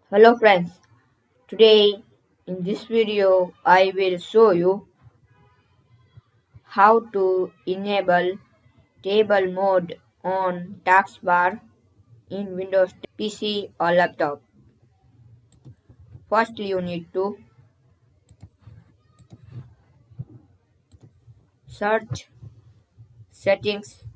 Hello friends, today in this video I will show you how to enable table mode on taskbar in Windows PC or laptop. First you need to search settings.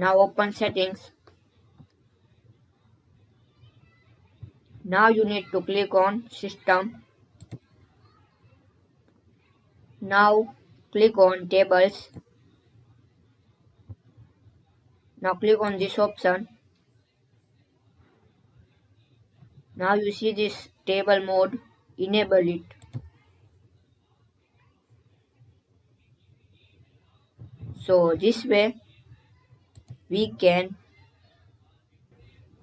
Now open settings. Now you need to click on system. Now click on tables. Now click on this option. Now you see this table mode, enable it. So this way we can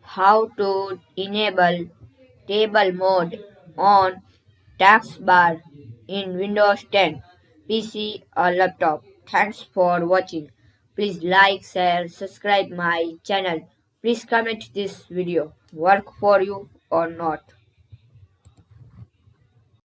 how to enable table mode on taskbar in Windows 10 PC or laptop. Thanks for watching. Please like, share, subscribe my channel. Please comment this video work for you or not.